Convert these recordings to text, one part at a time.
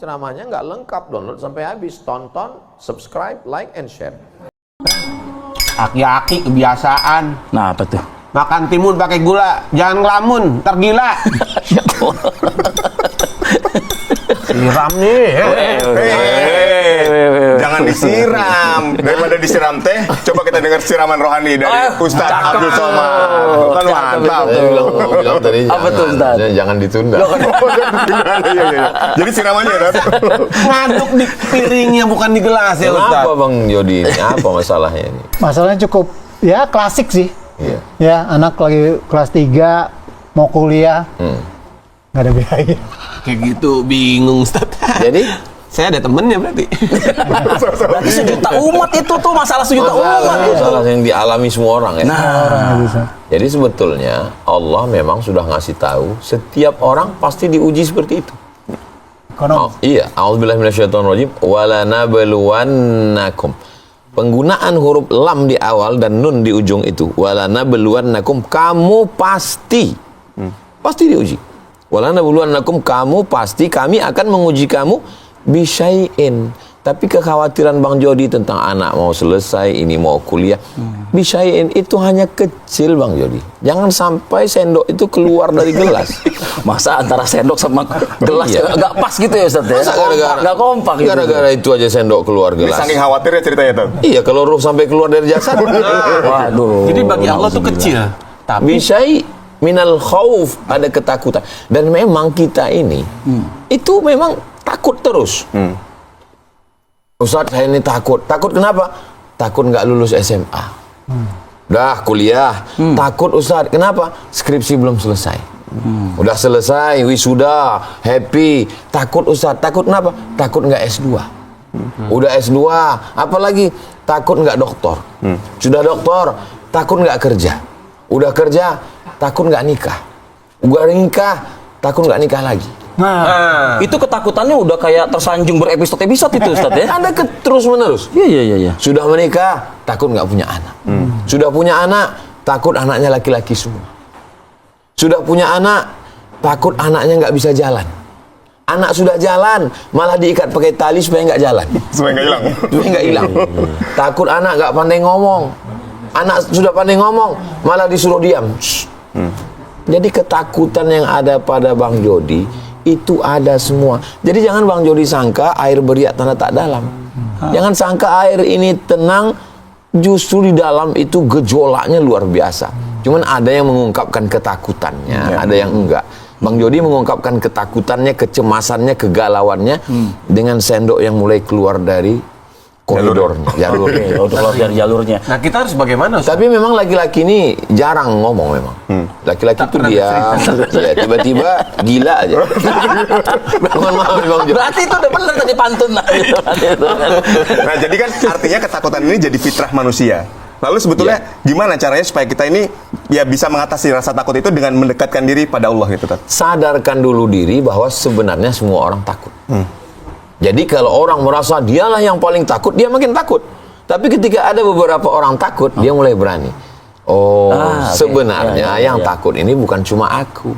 Ceramahnya nggak lengkap, download sampai habis, tonton, subscribe, like, and share. Aki-aki kebiasaan. Nah, apa tuh? Makan timun pakai gula, jangan ngelamun, ntar gila. Siram nih. Jangan disiram. Daripada disiram teh, coba kita dengar siraman rohani dari Ustadz Abdul Somad. Kan mantap. Bilang tadi Apa tuh, Ustaz? jangan ditunda. Jadi siramannya ya, Ngaduk di piringnya bukan di gelas ya, Ustaz. Kenapa Bang Jody ini? Apa masalahnya ini? Masalahnya cukup ya klasik sih. Iya. Ya, anak lagi kelas 3 mau kuliah. Nggak ada biaya. Kayak gitu bingung, Ustaz. Jadi Saya ada temennya berarti. Berarti sejuta umat itu tuh masalah sejuta umat. masalah yang dialami semua orang ya. Bisa. Jadi sebetulnya Allah memang sudah ngasih tahu setiap orang pasti diuji seperti itu. Ekonomi. Iya, a'udzubillahi minasyaitonirrajim wala nabluwannakum. Penggunaan huruf lam di awal dan nun di ujung itu, wala nabluwannakum, kamu pasti pasti diuji. Wala nabluwannakum, kamu pasti, kami akan menguji kamu bisyai'in. Tapi kekhawatiran Bang Jody tentang anak mau selesai, ini mau kuliah, bisyai'in itu hanya kecil Bang Jody. Jangan sampai sendok itu keluar dari gelas. Masa antara sendok sama gelas Iya. nggak pas gitu ya Ustaz ya? Masa Nggak kompak gitu. gara-gara itu aja sendok keluar Ini gelas. saking khawatirnya ceritanya tuh. Iya, kalau ruh sampai keluar dari jasad. Waduh. Jadi bagi Allah tuh kecil. Tapi Bisyai minal khauf, ada ketakutan. Dan memang kita ini itu memang takut terus. Ustaz, saya ini takut. Takut kenapa? Takut nggak lulus SMA. Udah kuliah. Takut Ustaz, kenapa? Skripsi belum selesai. Udah selesai, wisuda, happy. Takut Ustaz, takut kenapa? Takut nggak S2. Udah S2, apalagi takut nggak doktor. Sudah doktor, takut nggak kerja. Udah kerja, takut nggak nikah. Udah nikah, takut nggak nikah lagi. Nah, itu ketakutannya udah kayak tersanjung berepisode-episode itu Ustaz ya? Ada terus menerus. Iya. Sudah menikah, takut nggak punya anak. Sudah punya anak, takut anaknya laki-laki semua. Sudah punya anak, takut anaknya nggak bisa jalan. Anak sudah jalan, malah diikat pakai tali supaya nggak jalan. Supaya nggak hilang. Supaya nggak hilang. Takut anak nggak pandai ngomong. Anak sudah pandai ngomong, malah disuruh diam. Shh. Jadi ketakutan yang ada pada Bang Jody itu ada semua. Jadi jangan Bang Jody sangka air beriak tanah tak dalam. Jangan sangka air ini tenang, justru di dalam itu gejolaknya luar biasa. Cuman ada yang mengungkapkan ketakutannya, ada yang enggak. Bang Jody mengungkapkan ketakutannya, kecemasannya, kegalauannya dengan sendok yang mulai keluar dari koridornya, jalurnya. Untuk keluar dari jalurnya. nah kita harus bagaimana Ustaz? Tapi memang laki-laki ini jarang ngomong memang. Laki-laki itu dia tiba-tiba gila aja. Mohon maaf Bang Jody. Berarti itu udah benar tadi pantun lah. Nah, jadi kan artinya ketakutan ini jadi fitrah manusia. Lalu sebetulnya gimana caranya supaya kita ini ya bisa mengatasi rasa takut itu dengan mendekatkan diri pada Allah gitu, Tat? Sadarkan dulu diri bahwa sebenarnya semua orang takut. Jadi kalau orang merasa dialah yang paling takut, dia makin takut. Tapi ketika ada beberapa orang takut, dia mulai berani. Sebenarnya yang takut ini bukan cuma aku.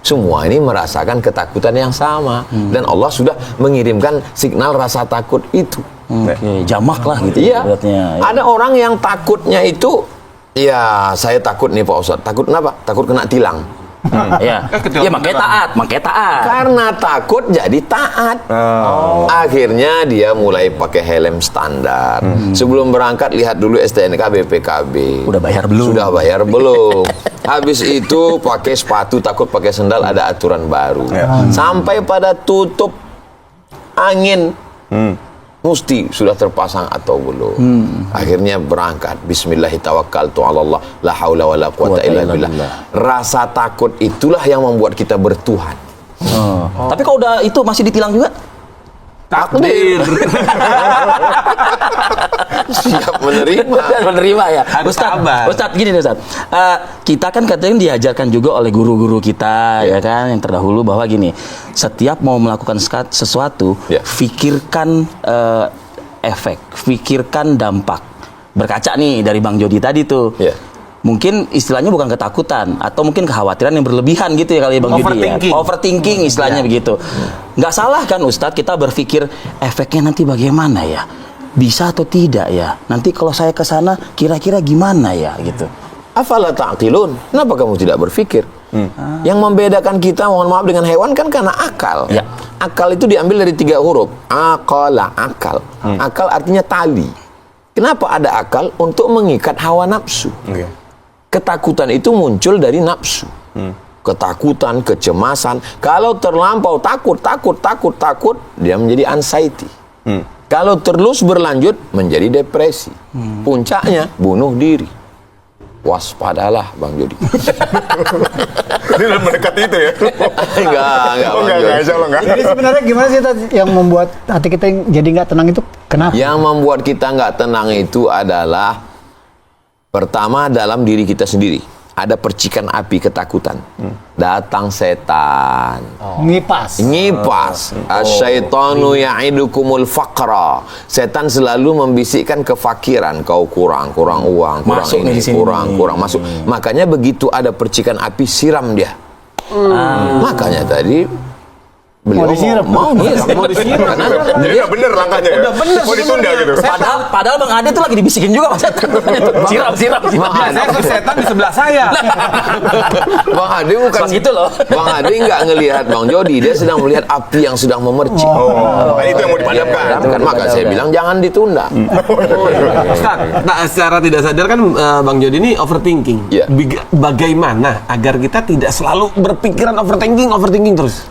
Semua ini merasakan ketakutan yang sama. Dan Allah sudah mengirimkan signal rasa takut itu. Oke, jamak lah gitu. Iya. Ada orang yang takutnya itu, ya saya takut nih Pak Ustadz. Takut kenapa? Takut kena tilang. Iya. Ya makanya taat. Karena takut jadi taat. Akhirnya dia mulai pakai helm standar. Sebelum berangkat lihat dulu STNK BPKB. Udah bayar belum? Sudah bayar belum? Habis itu pakai sepatu, takut pakai sendal, ada aturan baru. Sampai pada tutup angin. Mesti sudah terpasang atau belum. Akhirnya berangkat. Bismillahirrahmanirrahim. La haula wala quwata illa billah. Rasa takut itulah yang membuat kita bertuhan. Tapi kalau udah itu masih ditilang juga? Takdir. Siap Menerima ya. Harus sabar. Ustaz, gini nih Ustaz. Kita kan katanya diajarkan juga oleh guru-guru kita ya kan yang terdahulu bahwa gini, setiap mau melakukan sesuatu, pikirkan efek, pikirkan dampak. Berkaca nih dari Bang Jody tadi tuh. mungkin istilahnya bukan ketakutan atau mungkin kekhawatiran yang berlebihan gitu ya kali ya Bang Yudi ya. Overthinking istilahnya begitu. Nggak salah kan Ustadz kita berpikir efeknya nanti bagaimana ya? Bisa atau tidak ya? Nanti kalau saya ke sana kira-kira gimana ya gitu. Afala ta'qilun? Kenapa kamu tidak berpikir? Yang membedakan kita, mohon maaf, dengan hewan kan karena akal. Ya. Akal itu diambil dari 3 huruf. Aqala, akal. Akal artinya tali. Kenapa ada akal? Untuk mengikat hawa nafsu. Ketakutan itu muncul dari nafsu. Ketakutan, kecemasan. Kalau terlampau takut, dia menjadi anxiety. Kalau terus berlanjut menjadi depresi. Puncaknya bunuh diri. Waspadalah Bang Jody. Ini udah mendekati itu ya? Enggak. Oh, Bang enggak, Jody. insya Allah enggak. Jadi sebenarnya gimana sih Tat, yang membuat hati kita jadi nggak tenang itu kenapa? Yang membuat kita nggak tenang itu adalah pertama dalam diri kita sendiri. Ada percikan api ketakutan. Datang setan. Ngipas. Asyaitanu ya'idukumul faqra. Setan selalu membisikkan kefakiran. Kau kurang uang, kurang Masuk ini, di sini. kurang masuk. Makanya begitu ada percikan api, siram dia. Makanya tadi beliau mau disiram. Karena Jadi udah bener langkahnya ya? Udah bener. Mau ditunda gitu? Padahal Bang Ade tuh lagi dibisikin juga Mas setan. Siram. Saya ke setan di sebelah saya. Bang Ade bukan Pas gitu loh. Bang Ade nggak ngelihat Bang Jody, dia sedang melihat api yang sedang memercik. Nah, itu yang mau dipadamkan. Padamkan. Maka saya bilang jangan ditunda. Ustaz, nah, secara tidak sadar kan Bang Jody ini overthinking. Iya. Bagaimana agar kita tidak selalu berpikiran overthinking terus?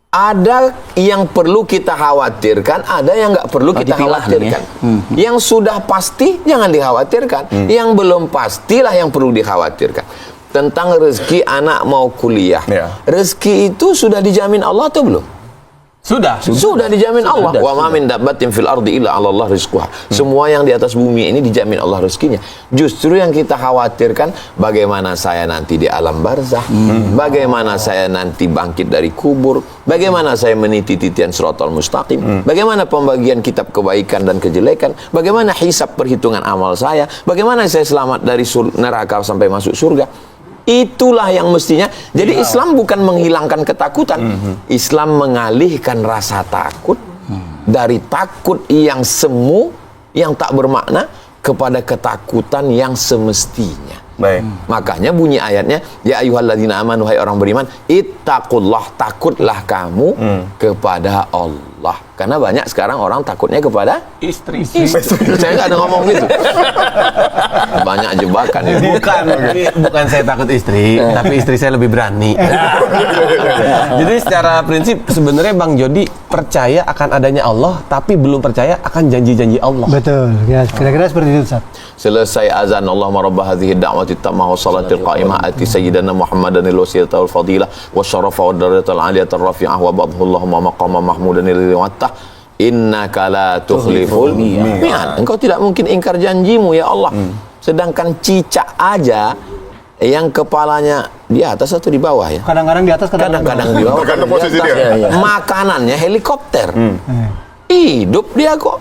Ada yang perlu kita khawatirkan, ada yang nggak perlu kita Dipilah khawatirkan. nih Yang sudah pasti jangan dikhawatirkan. Yang belum pastilah yang perlu dikhawatirkan. Tentang rezeki anak mau kuliah. Ya. Rezeki itu sudah dijamin Allah atau belum? Sudah. Sudah dijamin Allah. Wa ma min dabbatin fil ardi illa 'ala Allah rizquha. Semua yang di atas bumi ini dijamin Allah rezekinya. Justru yang kita khawatirkan bagaimana saya nanti di alam barzah, bagaimana saya nanti bangkit dari kubur, bagaimana saya meniti titian siratal mustaqim, bagaimana pembagian kitab kebaikan dan kejelekan, bagaimana hisab perhitungan amal saya, bagaimana saya selamat dari neraka sampai masuk surga. Itulah yang mestinya. Jadi Islam bukan menghilangkan ketakutan. Islam mengalihkan rasa takut dari takut yang semu, yang tak bermakna, kepada ketakutan yang semestinya. Baik. Makanya bunyi ayatnya, ya ayyuhalladzina amanu, hai orang beriman, ittaqullah, takutlah kamu kepada Allah. Karena banyak sekarang orang takutnya kepada Istri. saya nggak ada ngomong gitu. Banyak jebakan itu. Bukan saya takut istri, tapi istri saya lebih berani. Jadi secara prinsip sebenarnya Bang Jody percaya akan adanya Allah, tapi belum percaya akan janji-janji Allah. Betul. Ya, kira-kira seperti itu Ustaz. Selesai azan Allahumma rabb hadhihi ad-da'wati tammah wa salatil qa'imah ati sayyidina Muhammadan al-wasilata wal fadilah wa syarafa wa darajatal 'aliyata rafi'ah wa ba'dhu Allahumma maqama mahmudan liwatah innaka la tukhliful mi'ad. Engkau tidak mungkin ingkar janjimu ya Allah. Sedangkan cicak aja yang kepalanya di atas atau di bawah ya? Kadang-kadang di atas, Kadang-kadang di bawah, Tergantung kadang di posisi atas. dia. Makanannya helikopter. Hidup dia kok.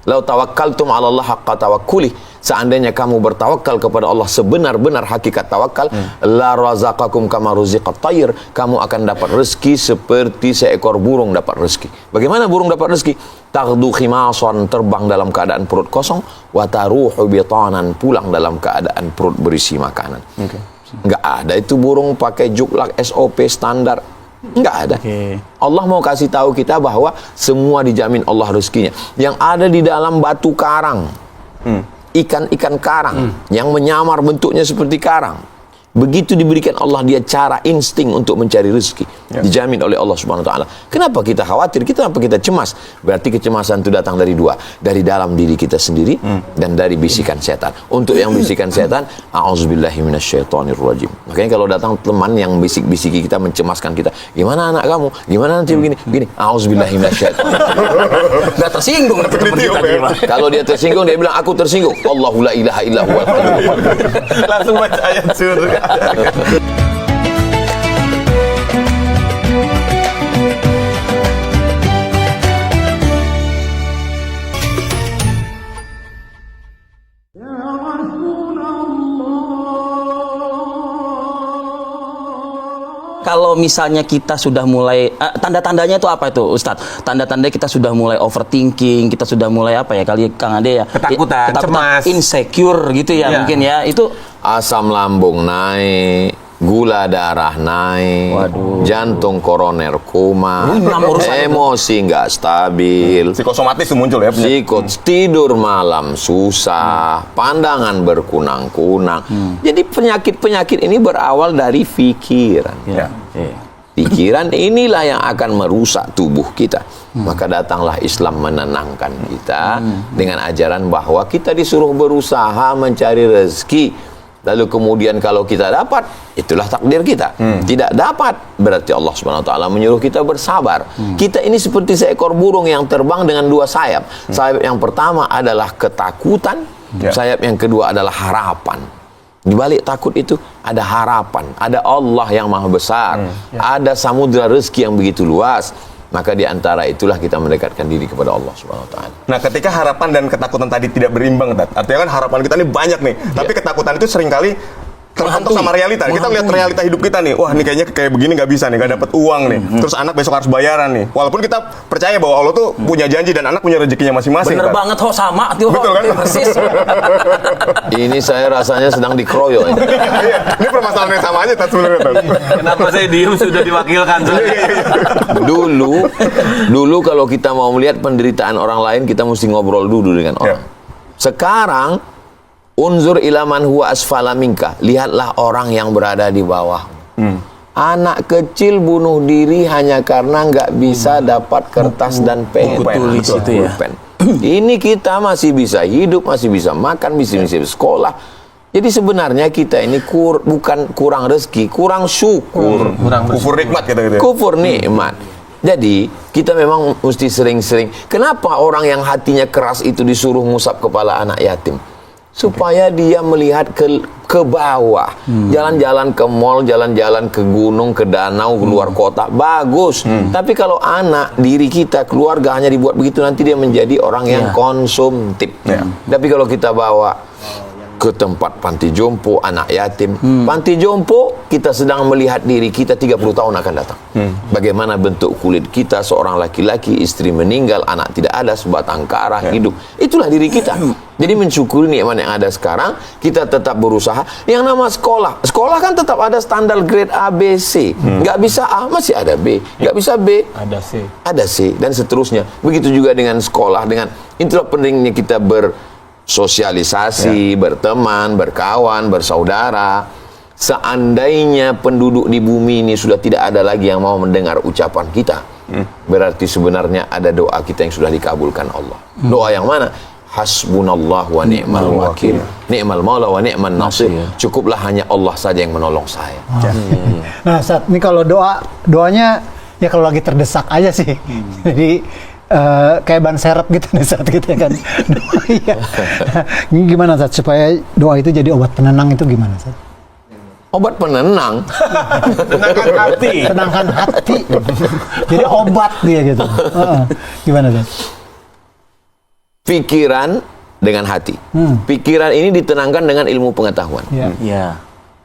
Lau tawakkaltum 'ala Allah haqqa tawakkuli. Seandainya kamu bertawakal kepada Allah sebenar-benar hakikat tawakal, la razaqakum kama ruziqat tayr, kamu akan dapat rezeki seperti seekor burung dapat rezeki. Bagaimana burung dapat rezeki? Taghdu khimasan, terbang dalam keadaan perut kosong, wa taruhu bitanan, pulang dalam keadaan perut berisi makanan. Enggak ada itu burung pakai juklak SOP standar. Enggak ada. Allah mau kasih tahu kita bahwa semua dijamin Allah rezekinya. Yang ada di dalam batu karang, ikan-ikan karang yang menyamar bentuknya seperti karang, begitu diberikan Allah dia cara insting untuk mencari rezeki, dijamin oleh Allah Subhanahu wa taala. Kenapa kita khawatir? Kenapa kita cemas? Berarti kecemasan itu datang dari dua, dari dalam diri kita sendiri dan dari bisikan setan. Untuk yang bisikan setan, a'udzubillahi minasyaitonirrajim. Makanya kalau datang teman yang bisik-bisiki kita, mencemaskan kita, gimana anak kamu? Gimana nanti begini? Begini, a'udzubillahi minasyaitonirrajim. Udah tersinggung Kalau dia tersinggung, dia bilang aku tersinggung. Allahu la ilaha illa huwal hayyul qayyum. Langsung baca ayat surga. يا رسول الله Kalau misalnya kita sudah mulai tanda-tandanya itu apa itu Ustadz? Tanda-tanda kita sudah mulai overthinking, kita sudah mulai apa ya kali Kang Ade ya? Ketakutan, cemas, insecure gitu ya, mungkin ya. Itu Asam lambung naik, gula darah naik, jantung koroner kumat, emosi nggak stabil, Psikosomatis itu muncul ya. tidur malam susah, pandangan berkunang-kunang. Jadi penyakit-penyakit ini berawal dari pikiran. Pikiran inilah yang akan merusak tubuh kita. Maka datanglah Islam menenangkan kita dengan ajaran bahwa kita disuruh berusaha mencari rezeki. Lalu kemudian kalau kita dapat, itulah takdir kita. Tidak dapat, berarti Allah Subhanahu wa taala menyuruh kita bersabar. Kita ini seperti seekor burung yang terbang dengan dua sayap. Sayap yang pertama adalah ketakutan, sayap yang kedua adalah harapan. Di balik takut itu ada harapan, ada Allah yang maha besar, ada samudra rezeki yang begitu luas. Maka di antara itulah kita mendekatkan diri kepada Allah Subhanahu wa taala. Nah, ketika harapan dan ketakutan tadi tidak berimbang, artinya kan harapan kita ini banyak nih, tapi ketakutan itu seringkali terbentuk sama realita. Kita lihat realita hidup kita nih, wah ini kayaknya kayak begini nggak bisa nih, nggak dapat uang nih, terus anak besok harus bayaran nih. Walaupun kita percaya bahwa Allah tuh punya janji dan anak punya rezekinya masing-masing. bener banget sama Betul kan? persis. Ini saya rasanya sedang dikeroyok ini. Iya, ini permasalahan yang sama aja sebenarnya. Kenapa saya diem sudah diwakilkan? Dulu kalau kita mau melihat penderitaan orang lain, kita mesti ngobrol dulu dengan orang. Sekarang unzur ilaman huwa asfala minka, lihatlah orang yang berada di bawah. Anak kecil bunuh diri hanya karena nggak bisa dapat kertas dan pen. Tulis itu ya. Ini kita masih bisa hidup, masih bisa makan, bisa sekolah. Jadi sebenarnya kita ini bukan kurang rezeki, kurang syukur. Kufur nikmat gitu. Kufur nikmat. Jadi kita memang mesti sering-sering. Kenapa orang yang hatinya keras itu disuruh ngusap kepala anak yatim? Supaya dia melihat ke bawah, jalan-jalan ke mall, jalan-jalan ke gunung, ke danau, keluar kota, bagus. Tapi kalau anak diri kita, keluarga hanya dibuat begitu, nanti dia menjadi orang yang konsumtif. Tapi kalau kita bawa ke tempat panti jompo, anak yatim, panti jompo, kita sedang melihat diri kita 30 tahun akan datang. Bagaimana bentuk kulit kita, seorang laki-laki, istri meninggal, anak tidak ada, sebatang kara, hidup. Itulah diri kita. Jadi mensyukuri nikmat yang ada sekarang, kita tetap berusaha. Yang nama sekolah kan tetap ada standar grade A, B, C. Nggak bisa A, masih ada B. Nggak bisa B, ada C, dan seterusnya. Begitu juga dengan sekolah, dengan itulah pentingnya kita bersosialisasi, berteman, berkawan, bersaudara. Seandainya penduduk di bumi ini sudah tidak ada lagi yang mau mendengar ucapan kita, berarti sebenarnya ada doa kita yang sudah dikabulkan Allah. Doa yang mana? Hasbunallah wa ni'mal wakil, ni'mal maula wa ni'man nasir. Cukuplah hanya Allah saja yang menolong saya. Nah, saat ini kalau doanya ya kalau lagi terdesak aja sih. Jadi kayak ban serep gitu nih saat kita kan doa. Iya. Ini gimana Sat supaya doa itu jadi obat penenang itu gimana Sat? Obat penenang. Tenangkan hati. Jadi obat dia gitu. Gimana Sat? Pikiran dengan hati. Pikiran ini ditenangkan dengan ilmu pengetahuan.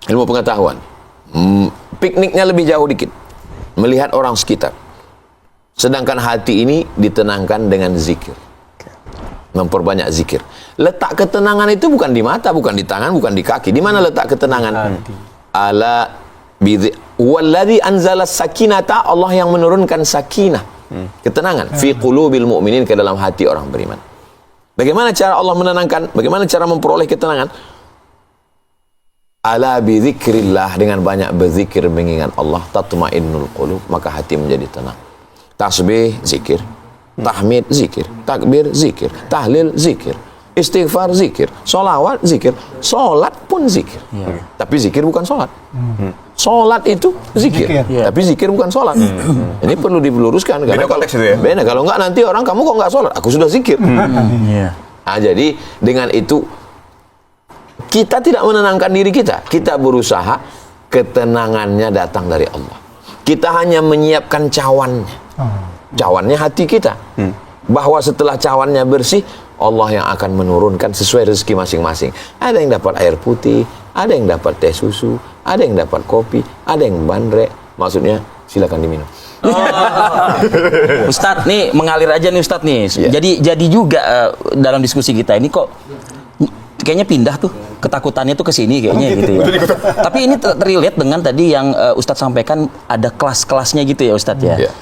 Ilmu pengetahuan. Pikniknya lebih jauh dikit. Melihat orang sekitar. Sedangkan hati ini ditenangkan dengan zikir. Memperbanyak zikir. Letak ketenangan itu bukan di mata, bukan di tangan, bukan di kaki. Di mana letak ketenangan? Ala walladzi anzala sakinata, Allah yang menurunkan sakinah. Ketenangan fi qulubil mu'minin, ke dalam hati orang beriman. Bagaimana cara Allah menenangkan? Bagaimana cara memperoleh ketenangan? Ala bizikrillah, dengan banyak berzikir mengingat Allah, tatmainnul qulub, maka hati menjadi tenang. Tasbih, zikir. Tahmid, zikir. Takbir, zikir. Tahlil, zikir. Istighfar, zikir. Solawat, zikir. Solat pun zikir. Tapi zikir bukan solat. Solat itu zikir. Tapi zikir bukan solat. Ini perlu diluruskan. Beda konteks itu ya? Beda. Kalau enggak nanti orang, kamu kok enggak solat? Aku sudah zikir. Nah, jadi dengan itu kita tidak menenangkan diri kita. Kita berusaha ketenangannya datang dari Allah. Kita hanya menyiapkan cawannya. Cawannya hati kita. Bahwa setelah cawannya bersih, Allah yang akan menurunkan sesuai rezeki masing-masing. Ada yang dapat air putih, ada yang dapat teh susu, ada yang dapat kopi, ada yang bandrek, maksudnya silakan diminum. Ustadz nih mengalir aja nih Ustadz nih. Iya. Jadi juga dalam diskusi kita ini kok kayaknya pindah tuh ketakutannya tuh ke sini kayaknya gitu ya. Tapi ini terrelate dengan tadi yang Ustadz sampaikan ada kelas-kelasnya gitu ya Ustadz ya. Iya.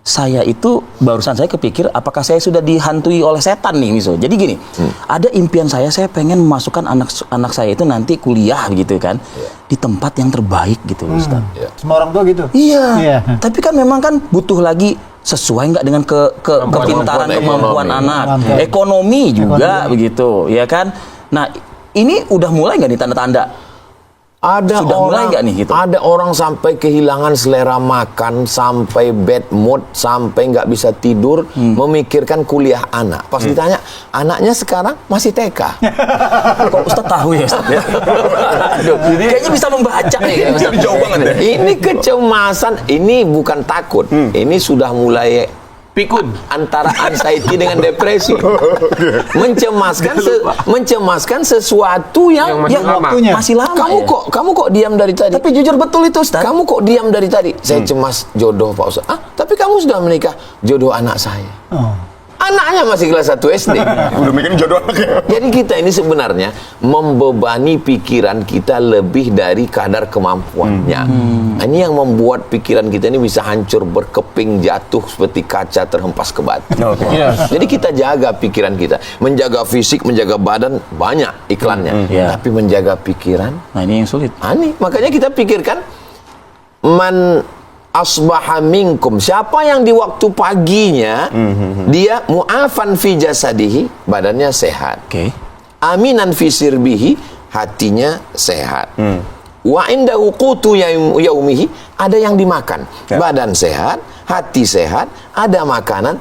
Saya itu barusan saya kepikir apakah saya sudah dihantui oleh setan nih misalnya. Jadi gini, ada impian saya pengen memasukkan anak saya itu nanti kuliah gitu kan di tempat yang terbaik gitu Ustaz. Semua orang tua gitu. Iya. Tapi kan memang kan butuh lagi sesuai nggak dengan kepintaran kemampuan anak, ekonomi juga begitu, ya kan? Nah, ini udah mulai nggak nih tanda-tanda? Ada Sudah mulai nggak nih gitu? Ada orang sampai kehilangan selera makan, sampai bad mood, sampai nggak bisa tidur, memikirkan kuliah anak. Pas ditanya, anaknya sekarang masih TK. Kok Ustaz tahu ya Ustaz? Aduh, kayaknya bisa membaca nih ya, Ustaz. Jauh banget ya. Ini kecemasan, ini bukan takut. Ini sudah mulai Pikun. antara anxiety dengan depresi. Mencemaskan sesuatu yang Yang masih lama. Waktunya. masih lama. kamu kok diam dari tadi? Tapi jujur betul itu Ustaz. Kamu kok diam dari tadi? Saya cemas jodoh Pak Ustaz. Tapi kamu sudah menikah, jodoh anak saya. Oh. Anaknya masih kelas 1 SD. Udah mikirin jodoh anaknya. Jadi kita ini sebenarnya membebani pikiran kita lebih dari kadar kemampuannya. Nah, ini yang membuat pikiran kita ini bisa hancur, berkeping, jatuh seperti kaca terhempas ke batu. Jadi kita jaga pikiran kita. Menjaga fisik, menjaga badan, banyak iklannya. Tapi menjaga pikiran, Nah, ini yang sulit. aneh. Makanya kita pikirkan, man asbaha minkum, siapa yang di waktu paginya dia mu'afan fi jasadihi, badannya sehat, Oke. aminan fi sirbihi, hatinya sehat, wa indahu qutu yaumihi, ada yang dimakan, badan sehat, hati sehat, ada makanan,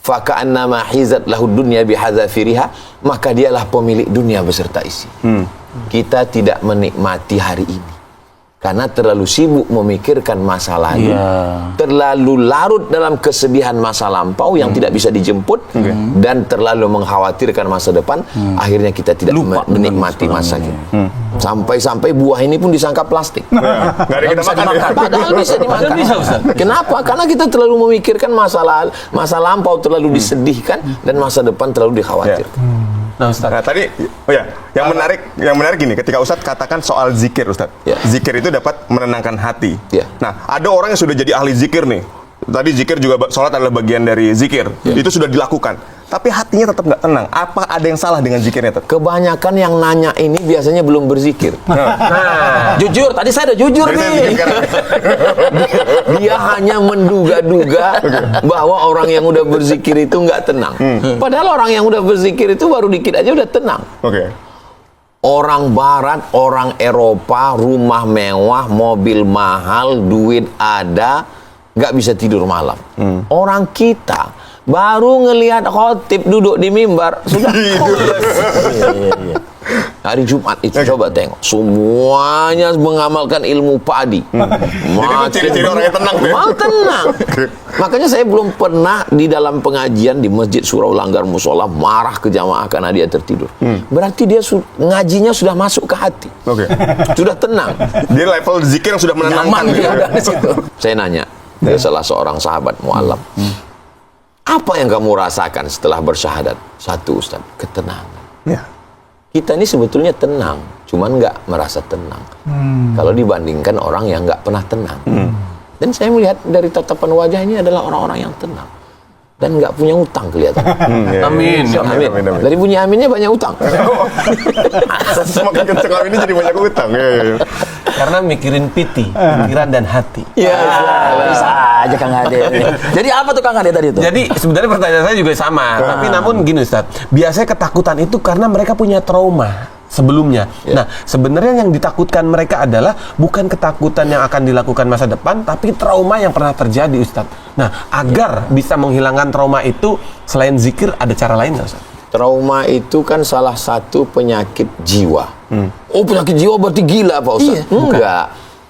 faka'annama hizat lahu dunya bihadzafiriha, maka dialah pemilik dunia beserta isi. Kita tidak menikmati hari ini karena terlalu sibuk memikirkan masa lalu, terlalu larut dalam kesedihan masa lampau yang tidak bisa dijemput, dan terlalu mengkhawatirkan masa depan, akhirnya kita tidak menikmati masa kita. Sampai-sampai buah ini pun disangka plastik. Nggak ada kita makan ya. Padahal bisa dimakan. Kenapa? Karena kita terlalu memikirkan masa lampau, terlalu disedihkan, dan masa depan terlalu dikhawatirkan. Nah, Ustaz. Nah tadi, yang menarik gini, ketika Ustadz katakan soal zikir, Ustadz, zikir itu dapat menenangkan hati. Nah, ada orang yang sudah jadi ahli zikir nih. Tadi zikir juga, sholat adalah bagian dari zikir. Itu sudah dilakukan. Tapi hatinya tetap nggak tenang. Apa ada yang salah dengan zikirnya, Tet? Kebanyakan yang nanya ini biasanya belum berzikir. Jujur, tadi saya udah jujur nih. Dia hanya menduga-duga bahwa orang yang udah berzikir itu nggak tenang. Padahal orang yang udah berzikir itu baru dikit aja udah tenang. Orang Barat, orang Eropa, rumah mewah, mobil mahal, duit ada, nggak bisa tidur malam. Orang kita baru ngelihat khotib duduk di mimbar sudah hari Jumat itu coba tengok semuanya mengamalkan ilmu padi. Ciri-ciri orang yang tenang. Tenang. Makanya saya belum pernah di dalam pengajian di Masjid Surau Langgar Musola marah ke jamaah karena dia tertidur. Berarti dia ngajinya sudah masuk ke hati. Sudah tenang. Dia level zikir yang sudah menenangkan. Saya nanya ke salah seorang sahabat mu'alaf, apa yang kamu rasakan setelah bersyahadat? Satu, Ustaz, ketenangan. Kita ini sebetulnya tenang, cuman nggak merasa tenang. Kalau dibandingkan orang yang nggak pernah tenang. Dan saya melihat dari tatapan wajah ini adalah orang-orang yang tenang dan nggak punya utang kelihatan. Amin. Dari bunyi aminnya banyak utang. Semakin kenceng aminnya jadi banyak utang. Karena mikirin pikiran dan hati. Bisa aja Kang Ade. Jadi apa tuh Kang Ade tadi itu? Jadi sebenarnya pertanyaan saya juga sama, tapi namun gini Ustaz, biasanya ketakutan itu karena mereka punya trauma sebelumnya. Nah, sebenarnya yang ditakutkan mereka adalah bukan ketakutan yang akan dilakukan masa depan, tapi trauma yang pernah terjadi, Ustaz. Nah, agar bisa menghilangkan trauma itu, selain zikir, ada cara lain nggak, Ustaz? Trauma itu kan salah satu penyakit jiwa. Oh, penyakit jiwa berarti gila Pak Ustaz? Enggak.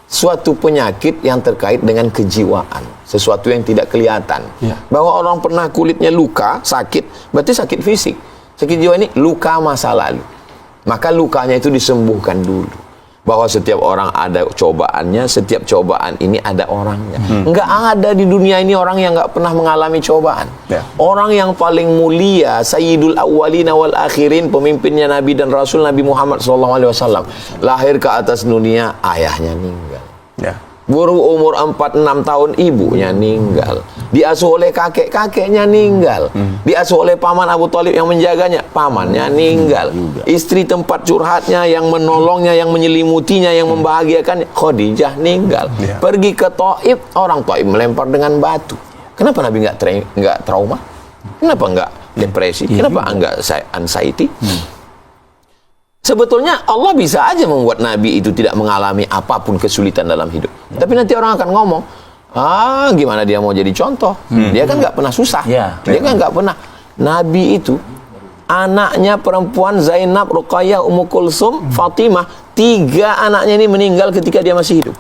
Suatu penyakit yang terkait dengan kejiwaan, sesuatu yang tidak kelihatan. Bahwa orang pernah kulitnya luka, sakit, berarti sakit fisik. Sakit jiwa ini luka masa lalu. Maka lukanya itu disembuhkan dulu. bahwa setiap orang ada cobaannya, setiap cobaan ini ada orangnya. Nggak ada di dunia ini orang yang nggak pernah mengalami cobaan. Ya. Orang yang paling mulia, Sayyidul Awwalina wal Akhirin, pemimpinnya Nabi dan Rasul Nabi Muhammad SAW, lahir ke atas dunia, ayahnya meninggal. Ya. Baru umur 4-6 tahun ibunya meninggal. Diasuh oleh kakek-kakeknya meninggal. Diasuh oleh paman Abu Thalib yang menjaganya, pamannya meninggal. Istri tempat curhatnya, yang menolongnya, yang menyelimutinya, yang membahagiakannya, Khadijah meninggal. Ya. Pergi ke Taif, orang Taif melempar dengan batu. Kenapa Nabi nggak trauma? Kenapa nggak depresi? Kenapa nggak anxiety? Sebetulnya Allah bisa aja membuat Nabi itu tidak mengalami apapun kesulitan dalam hidup. Tapi nanti orang akan ngomong, gimana dia mau jadi contoh? Dia kan nggak pernah susah. Dia kan nggak pernah. Nabi itu, anaknya perempuan Zainab, Ruqayyah, Ummu Kulsum, Fatimah, 3 anaknya ini meninggal ketika dia masih hidup.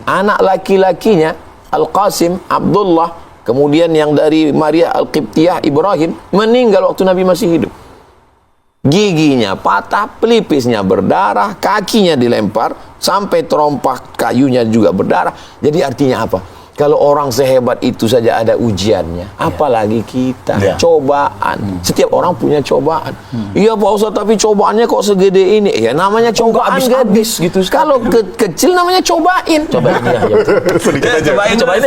Anak laki-lakinya, Al-Qasim, Abdullah, kemudian yang dari Maria Al-Qibtiyah, Ibrahim, meninggal waktu Nabi masih hidup. Giginya patah, pelipisnya berdarah, kakinya dilempar, sampai terompak kayunya juga berdarah. Jadi artinya apa? Kalau orang sehebat itu saja ada ujiannya, apalagi kita, cobaan. Setiap orang punya cobaan. Iya Pak Ustaz, tapi cobaannya kok segede ini? Ya namanya cobaan habis-habis gitu. Kalau kecil namanya cobain. Cobain ya. Sedikit aja. Cobain.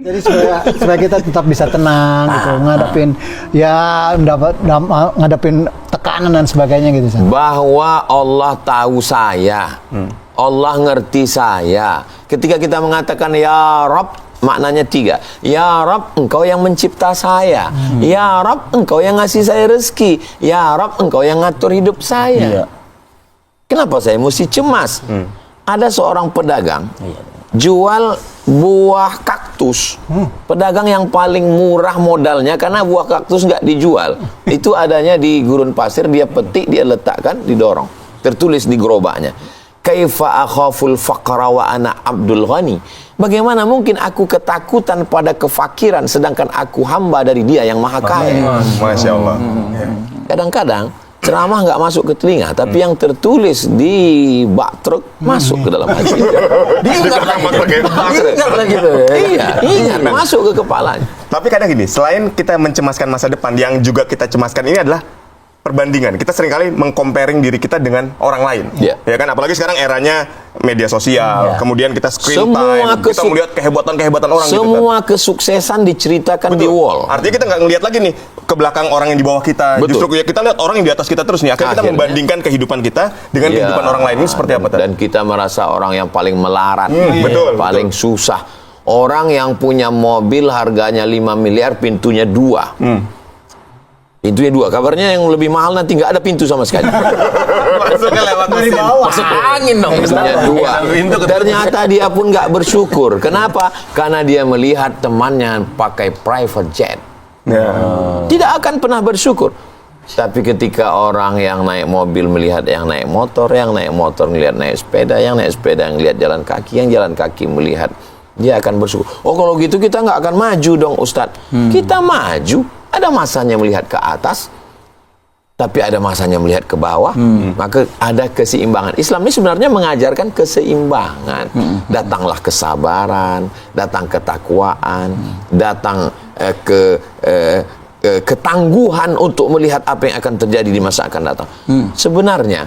Jadi supaya kita tetap bisa tenang gitu, ngadepin tekanan dan sebagainya gitu. Bahwa Allah tahu saya, Allah ngerti saya. Ketika kita mengatakan ya Rabb, maknanya 3. Ya Rabb, engkau yang mencipta saya. Ya Rabb, engkau yang ngasih saya rezeki. Ya Rabb, engkau yang ngatur hidup saya. Kenapa saya mesti cemas? Ada seorang pedagang jual buah kaktus. Pedagang yang paling murah modalnya, karena buah kaktus nggak dijual. Itu adanya di gurun pasir, dia petik, dia letakkan, didorong. Tertulis di gerobaknya, kaifa akhaful faqra wa ana abdul ghani. Bagaimana mungkin aku ketakutan pada kefakiran sedangkan aku hamba dari Dia yang Maha Kaya. Masya Allah. Kadang-kadang ceramah nggak masuk ke telinga, tapi yang tertulis di bak truk masuk ke dalam hati. Diingat lagi tuh. Iya, ingat, masuk ke kepalanya. Tapi kadang gini, selain kita mencemaskan masa depan, yang juga kita cemaskan ini adalah perbandingan. Kita seringkali meng-comparing diri kita dengan orang lain. Ya kan, apalagi sekarang eranya media sosial, kemudian kita screen time, kita melihat kehebatan-kehebatan orang semua gitu, kesuksesan diceritakan di wall. Artinya kita nggak ngelihat lagi nih ke belakang orang yang di bawah kita. Justru kita lihat orang yang di atas kita terus nih. Akhirnya kita membandingkan kehidupan kita dengan kehidupan orang lain. Ini seperti apa? Dan kita merasa orang yang paling melarat, paling susah. Orang yang punya mobil harganya 5 miliar, pintunya 2. Pintunya 2. Kabarnya yang lebih mahal nanti nggak ada pintu sama sekali. Masuknya lewat dari bawah. Masuk angin dong. Pintunya 2. Ternyata dia pun nggak bersyukur. Kenapa? Karena dia melihat temannya pakai private jet. Tidak akan pernah bersyukur. Tapi ketika orang yang naik mobil melihat yang naik motor melihat naik sepeda, yang naik sepeda ngelihat jalan kaki, yang jalan kaki melihat, dia akan bersyukur. Oh, kalau gitu kita nggak akan maju dong Ustadz. Kita maju. Ada masanya melihat ke atas, tapi ada masanya melihat ke bawah. Maka ada keseimbangan. Islam ini sebenarnya mengajarkan keseimbangan. Datanglah kesabaran, datang ketakwaan, datang ketangguhan untuk melihat apa yang akan terjadi di masa akan datang. Sebenarnya,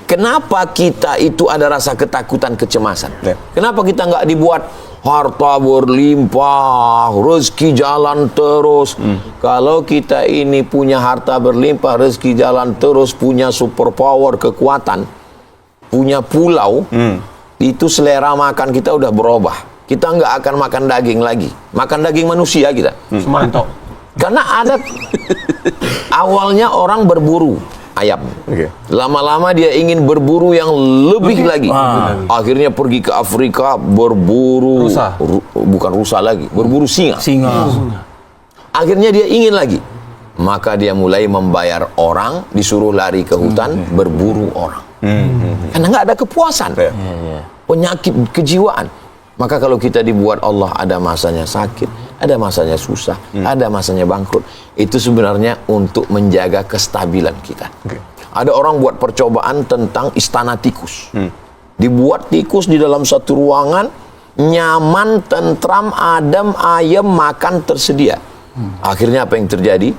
kenapa kita itu ada rasa ketakutan, kecemasan? Kenapa kita nggak dibuat harta berlimpah, rezeki jalan terus? Kalau kita ini punya harta berlimpah, rezeki jalan terus, punya superpower, kekuatan, punya pulau, itu selera makan kita udah berubah. Kita nggak akan makan daging lagi, makan daging manusia kita. Mantap. Karena ada awalnya orang berburu, ayam. Oke. Lama-lama dia ingin berburu yang lebih lagi. Akhirnya pergi ke Afrika berburu Rusa. Bukan rusa lagi, berburu singa. Singa. Akhirnya dia ingin lagi. Maka dia mulai membayar orang, disuruh lari ke hutan berburu orang. Karena nggak ada kepuasan. Penyakit kejiwaan. Maka kalau kita dibuat Allah ada masanya sakit, ada masanya susah, ada masanya bangkrut. Itu sebenarnya untuk menjaga kestabilan kita. Ada orang buat percobaan tentang istana tikus. Dibuat tikus di dalam satu ruangan, nyaman, tentram, adem, ayem, makan tersedia. Akhirnya apa yang terjadi?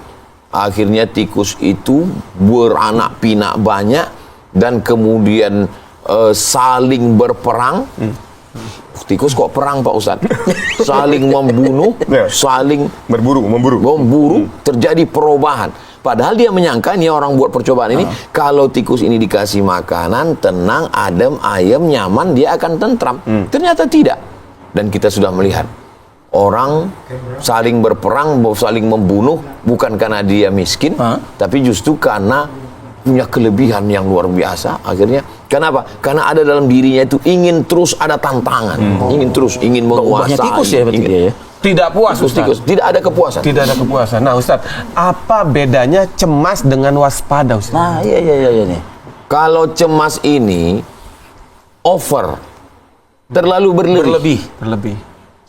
Akhirnya tikus itu beranak pinak banyak dan kemudian saling berperang. Tikus kok perang Pak Ustadz? Saling membunuh, saling memburu, terjadi perubahan. Padahal dia menyangka ini orang buat percobaan ini, kalau tikus ini dikasih makanan, tenang, adem, ayem, nyaman, dia akan tentram. Ternyata tidak. Dan kita sudah melihat orang saling berperang, saling membunuh, bukan karena dia miskin, tapi justru karena punya kelebihan yang luar biasa. Akhirnya, kenapa? Karena ada dalam dirinya itu ingin terus ada tantangan, ingin menguasai. Tikus ya berarti dia ya? Tidak puas, Tikus, tidak ada kepuasan. Tidak ada kepuasan. Nah, Ustaz, apa bedanya cemas dengan waspada, Ustaz? Nah, iya nih. Kalau cemas ini over, terlalu berlebih.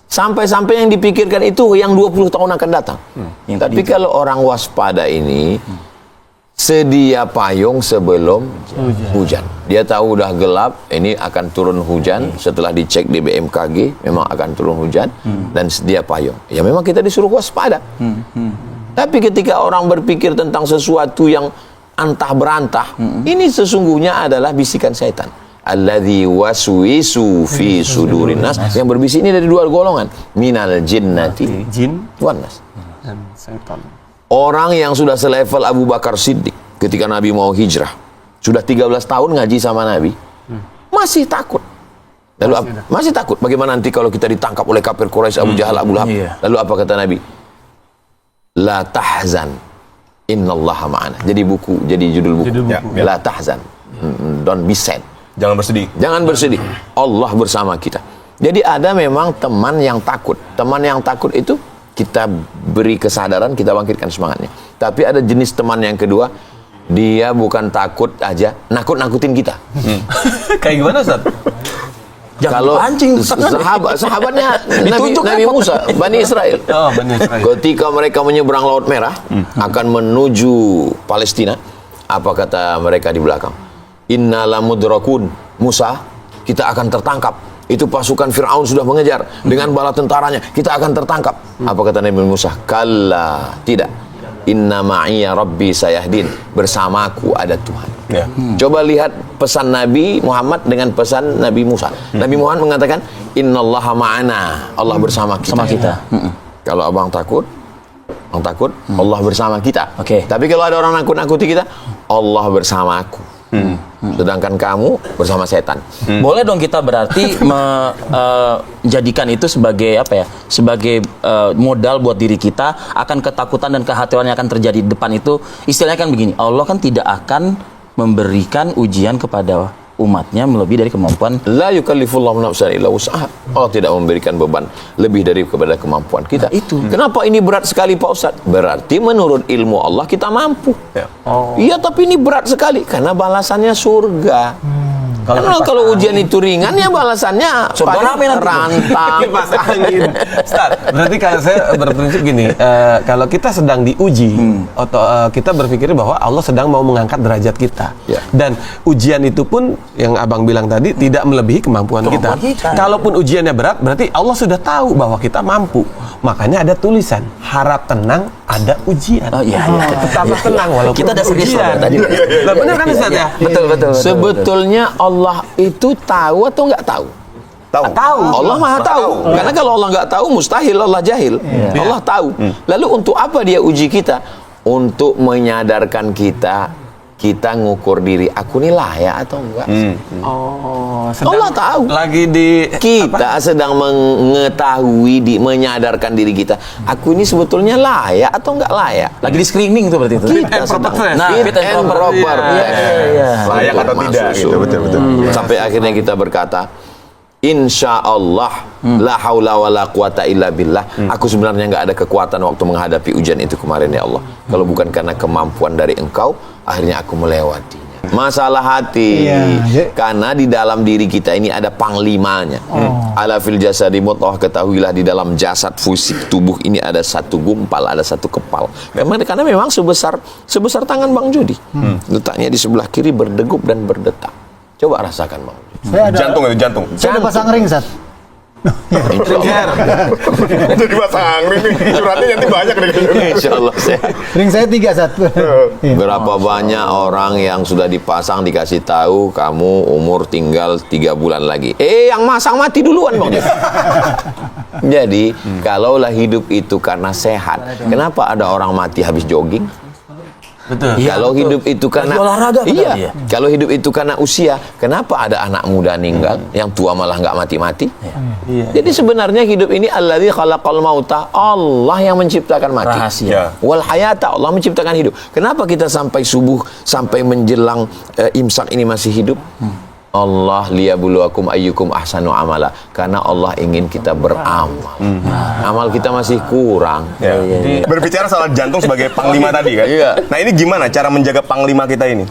Sampai-sampai yang dipikirkan itu yang 20 tahun akan datang. Tapi kalau orang waspada ini sedia payung sebelum hujan. Dia tahu udah gelap, ini akan turun hujan. Setelah dicek di BMKG, memang akan turun hujan dan sedia payung. Ya memang kita disuruh waspada. Tapi ketika orang berpikir tentang sesuatu yang antah berantah, ini sesungguhnya adalah bisikan setan. Alladzi waswisu fi sudurin nas, yang berbisik ini dari dua golongan, minal jinnati Jin wan nas. dan setan. Orang yang sudah selevel Abu Bakar Siddiq ketika Nabi mau hijrah, sudah 13 tahun ngaji sama Nabi, masih takut. Lalu masih takut. Bagaimana nanti kalau kita ditangkap oleh kafir Quraisy, Abu Jahal, Abu Lahab? Lalu apa kata Nabi? La tahzan, innallaha ma'ana. Jadi judul buku. La tahzan, don't be sad. Jangan bersedih. Jangan bersedih. Allah bersama kita. Jadi ada memang teman yang takut. Teman yang takut itu kita beri kesadaran, kita bangkitkan semangatnya. Tapi ada jenis teman yang kedua, dia bukan takut aja, nakut-nakutin kita. Kayak gimana, Ustaz? Kalau sahabatnya Nabi Musa, Bani Israel. Oh, Bani Israel. Ketika mereka menyeberang Laut Merah, akan menuju Palestina, apa kata mereka di belakang? Inna lamudrakun, Musa, kita akan tertangkap. Itu pasukan Fir'aun sudah mengejar dengan bala tentaranya, kita akan tertangkap. Apa kata Nabi Musa? Kalla, tidak. Inna ma'iya rabbi sayahdin, bersamaku ada Tuhan. Coba lihat pesan Nabi Muhammad dengan pesan Nabi Musa. Nabi Muhammad mengatakan innallaha ma'ana, Allah bersama kita. Sama kita. Kalau abang takut, Allah bersama kita. Tapi kalau ada orang nakut-nakuti kita, Allah bersamaku. Sedangkan kamu bersama setan. Boleh dong kita berarti menjadikan itu sebagai apa ya? Sebagai modal buat diri kita akan ketakutan dan kekhawatiran yang akan terjadi di depan itu. Istilahnya kan begini, Allah kan tidak akan memberikan ujian kepada umatnya melebihi dari kemampuan. La yukallifullahu nafsan illa wus'aha. Allah tidak memberikan beban lebih dari kepada kemampuan kita. Nah, itu. Kenapa ini berat sekali Pak Ustaz? Berarti menurut ilmu Allah kita mampu. Iya, tapi ini berat sekali karena balasannya surga. Kalau ujian itu ringan ya balasannya surga rame nanti. Rantang. Kipas angin. Ustaz, berarti kalau saya berprinsip gini, kalau kita sedang diuji atau kita berpikir bahwa Allah sedang mau mengangkat derajat kita. Dan ujian itu pun yang Abang bilang tadi tidak melebihi kemampuan kita. Kalaupun ujiannya berat, berarti Allah sudah tahu bahwa kita mampu. Makanya ada tulisan, harap tenang, ada ujian. Tetaplah tenang walaupun kita ada serius tadi. Benar kan Ustaz ya? Betul. Sebetulnya Allah itu tahu atau nggak tahu? Tahu. Allah Maha tahu. Karena kalau Allah nggak tahu, mustahil Allah jahil. Allah tahu. Lalu untuk apa dia uji kita? Untuk menyadarkan kita kita ngukur diri, aku ini layak atau enggak. Oh, Allah tahu. Lagi di Kita sedang mengetahui, menyadarkan diri kita, aku ini sebetulnya layak atau enggak layak. Lagi di screening tuh berarti itu. Kita sedang Nah, fit and proper. Layak atau Untuk tidak masuk gitu, betul. Sampai akhirnya kita berkata, insya Allah la haula wala quwata illa billah. Aku sebenarnya nggak ada kekuatan waktu menghadapi ujian itu kemarin ya Allah. Kalau bukan karena kemampuan dari Engkau, akhirnya aku melewatinya. Masalah hati, karena di dalam diri kita ini ada panglimanya. Ala fil jasadi mudghah, ketahuilah di dalam jasad fisik tubuh ini ada satu gumpal, ada satu kepal. Karena memang sebesar tangan Bang Jody. Letaknya di sebelah kiri berdegup dan berdetak. Coba rasakan Bang Jody. Saya ada Jantung. Saya ada pasang ring, Sat. Jadi pasang ring, suratnya nanti banyak nih. Insya Allah saya. Ring saya 3, Sat. Iya. Berapa banyak orang yang sudah dipasang dikasih tahu kamu umur tinggal 3 bulan lagi. Yang masang mati duluan Bang. Jadi kalaulah hidup itu karena sehat, kenapa ada orang mati habis jogging? betul. Kalau hidup itu karena Lagi olahraga, iya. iya. Kalau hidup itu karena usia, kenapa ada anak muda meninggal, yang tua malah nggak mati-mati? Iya. Jadi sebenarnya hidup ini alladzi khalaqal mauta, Allah yang menciptakan mati. Rahasia. Wal hayata, Allah menciptakan hidup. Kenapa kita sampai subuh, sampai menjelang imsak ini masih hidup? Allah liyabluwakum ayyukum ahsanu amala, karena Allah ingin kita beramal. Amal kita masih kurang. Ya. Berbicara soal jantung sebagai panglima tadi kan. Iya. Nah ini gimana cara menjaga panglima kita ini?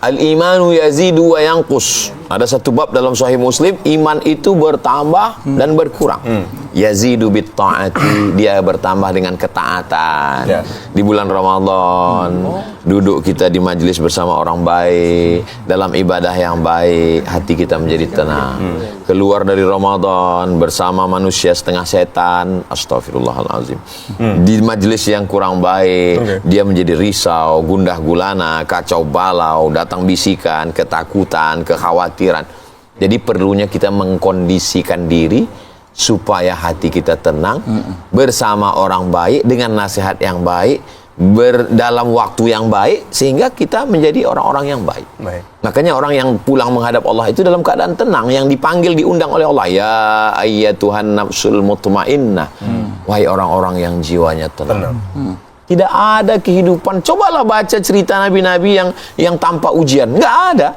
Al-imanu yazidu wa yanqus. Ada satu bab dalam Sahih Muslim, iman itu bertambah dan berkurang. Yazidu bit ta'ati, dia bertambah dengan ketaatan. Ya. Di bulan Ramadan, duduk kita di majelis bersama orang baik, dalam ibadah yang baik, hati kita menjadi tenang. Keluar dari Ramadan bersama manusia setengah setan, astagfirullahalazim. Di majelis yang kurang baik, dia menjadi risau, gundah gulana, kacau balau, datang bisikan, ketakutan, kekhawatiran. Jadi perlunya kita mengkondisikan diri supaya hati kita tenang, bersama orang baik, dengan nasihat yang baik, dalam waktu yang baik, sehingga kita menjadi orang-orang yang baik. Makanya orang yang pulang menghadap Allah itu dalam keadaan tenang, yang dipanggil, diundang oleh Allah, ya ayyatuhan nafsul mutmainnah, wahai orang-orang yang jiwanya tenang. Tidak ada kehidupan. Cobalah baca cerita nabi-nabi yang tanpa ujian. Nggak ada.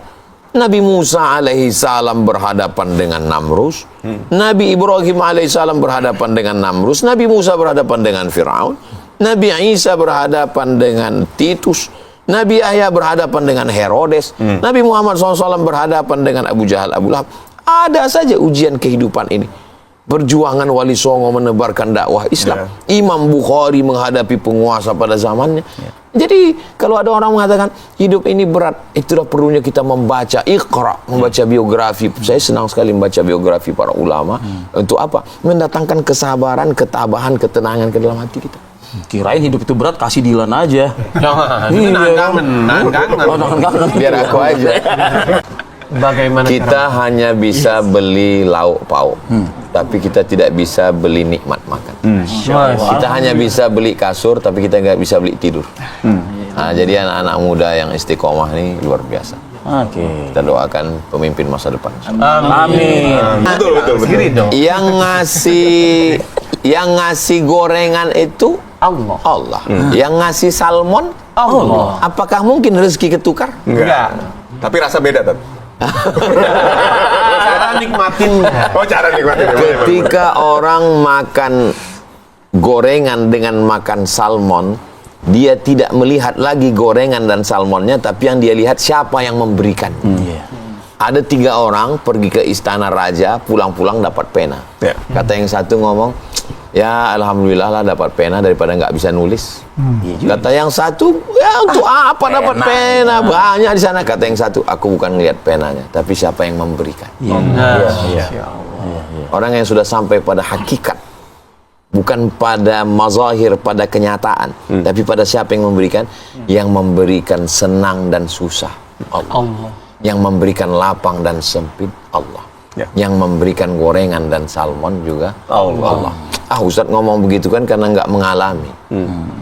Nabi Musa alaihi salam berhadapan dengan Namrus. Nabi Ibrahim alaihi salam berhadapan dengan Namrus. Nabi Musa berhadapan dengan Firaun. Nabi Isa berhadapan dengan Titus. Nabi Yahya berhadapan dengan Herodes. Nabi Muhammad SAW berhadapan dengan Abu Jahal, Abu Lahab. Ada saja ujian kehidupan ini. Perjuangan Wali Songo menebarkan dakwah Islam. Imam Bukhari menghadapi penguasa pada zamannya. Jadi kalau ada orang mengatakan hidup ini berat, itulah perlunya kita membaca Iqra, membaca biografi. Saya senang sekali membaca biografi para ulama. Untuk apa? Mendatangkan kesabaran, ketabahan, ketenangan ke dalam hati kita. Kirain hidup itu berat, kasih Dilan aja. Jangan. Kangen. Biar aku aja. Bagaimana Kita hanya bisa beli lauk pauk, tapi kita tidak bisa beli nikmat makan. Kita hanya bisa beli kasur, tapi kita nggak bisa beli tidur. Nah, jadi anak-anak muda yang istiqomah ini luar biasa. Oke. Kita doakan pemimpin masa depan. Amin. Betul. Yang ngasih gorengan itu Allah. Yang ngasih salmon Allah. Apakah mungkin rezeki ketukar? Enggak. Tapi rasa beda, Tat. cara nikmatinnya? Oh, cara nikmatin. Ketika orang makan gorengan dengan makan salmon, dia tidak melihat lagi gorengan dan salmonnya, tapi yang dia lihat siapa yang memberikan. Ada 3 orang pergi ke istana raja, pulang-pulang dapat pena. Kata yang satu ngomong, ya alhamdulillah lah dapat pena daripada nggak bisa nulis. Kata yang satu, ya untuk apa dapat pena? Banyak di sana. Kata yang satu, aku bukan ngelihat penanya, tapi siapa yang memberikan. Orang yang sudah sampai pada hakikat, bukan pada mazahir, pada kenyataan, tapi pada siapa yang memberikan. Yang memberikan senang dan susah, Allah. Yang memberikan lapang dan sempit, Allah. Yang memberikan gorengan dan salmon juga, Allah. Ustadz ngomong begitu kan karena nggak mengalami.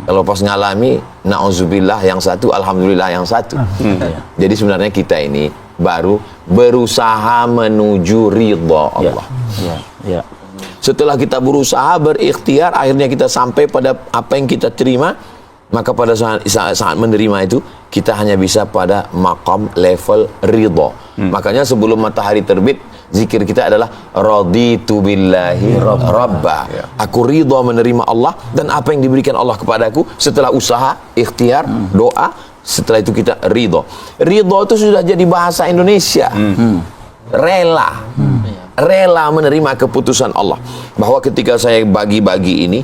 Kalau pas ngalami, na'udzubillah yang satu, alhamdulillah yang satu. Jadi sebenarnya kita ini baru berusaha menuju ridha Allah. Ya. Setelah kita berusaha berikhtiar, akhirnya kita sampai pada apa yang kita terima, maka pada saat menerima itu kita hanya bisa pada maqam level ridha. Makanya sebelum matahari terbit, zikir kita adalah raditu billahi rabba. Aku ridha menerima Allah dan apa yang diberikan Allah kepadaku setelah usaha, ikhtiar, doa, setelah itu kita ridha. Ridha itu sudah jadi bahasa Indonesia. Rela. Rela menerima keputusan Allah. Bahwa ketika saya bagi-bagi ini,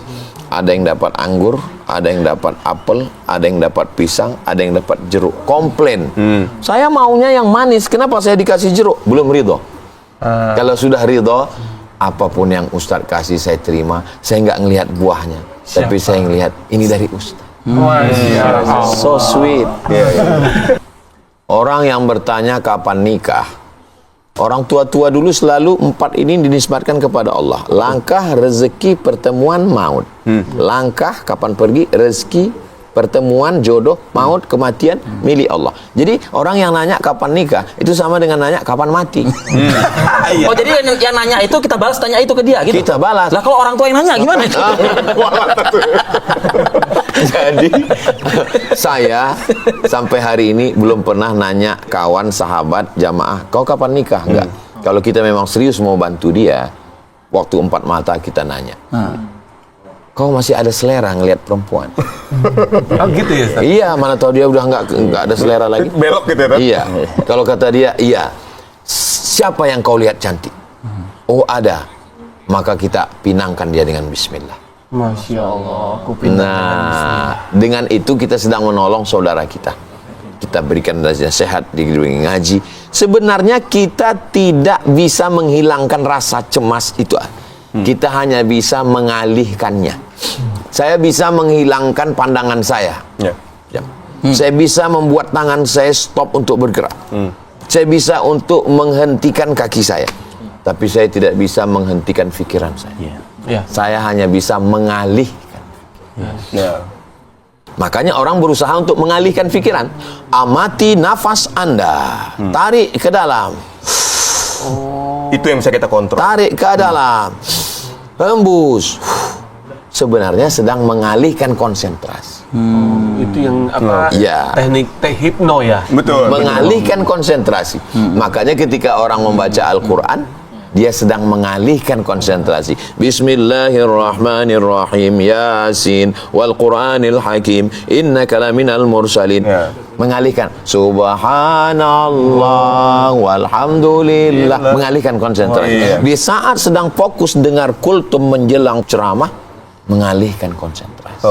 ada yang dapat anggur, ada yang dapat apel, ada yang dapat pisang, ada yang dapat jeruk. Komplain. Saya maunya yang manis. Kenapa saya dikasih jeruk? Belum ridho. Kalau sudah ridho, apapun yang Ustadz kasih saya terima. Saya nggak ngelihat buahnya, tapi saya ngelihat ini dari Ustadz. So sweet. Orang yang bertanya kapan nikah, orang tua-tua dulu selalu 4 ini dinisbatkan kepada Allah. Langkah, rezeki, pertemuan, maut. Langkah, kapan pergi, rezeki, pertemuan, jodoh, maut, kematian, milik Allah. Jadi orang yang nanya kapan nikah, itu sama dengan nanya kapan mati. Oh, jadi yang nanya itu kita balas tanya itu ke dia gitu? Kita balas. Lah kalau orang tua yang nanya gimana itu? Jadi saya sampai hari ini belum pernah nanya kawan, sahabat, jamaah, kau kapan nikah? Enggak. Kalau kita memang serius mau bantu dia, waktu 4 mata kita nanya, kau masih ada selera ngelihat perempuan? Oh gitu ya, Ustaz? Iya, mana tahu dia udah nggak ada selera lagi. Belok gitu ya, Tat? Iya. Kalau kata dia, iya. Siapa yang kau lihat cantik? Oh ada. Maka kita pinangkan dia dengan bismillah. Masya Allah. Nah, dengan itu kita sedang menolong saudara kita. Kita berikan nasihat di ngaji. Sebenarnya kita tidak bisa menghilangkan rasa cemas itu. Kita hanya bisa mengalihkannya. Saya bisa menghilangkan pandangan saya. Saya bisa membuat tangan saya stop untuk bergerak. Saya bisa untuk menghentikan kaki saya. Tapi saya tidak bisa menghentikan pikiran saya. Saya hanya bisa mengalihkan. Makanya orang berusaha untuk mengalihkan pikiran. Amati nafas Anda. Tarik ke dalam. Itu yang bisa kita kontrol. Tarik ke dalam. Hembus. Sebenarnya sedang mengalihkan konsentrasi. Itu yang apa? Ya. Teknik hipno ya. Betul. Mengalihkan konsentrasi. Makanya ketika orang membaca Al-Quran, dia sedang mengalihkan konsentrasi. Bismillahirrahmanirrahim. Yasin wal Qur'anil Hakim. Innaka laminal mursalin. Mengalihkan. Subhanallah walhamdulillah. Mengalihkan konsentrasi. Di saat sedang fokus dengar kultum menjelang ceramah, mengalihkan konsentrasi.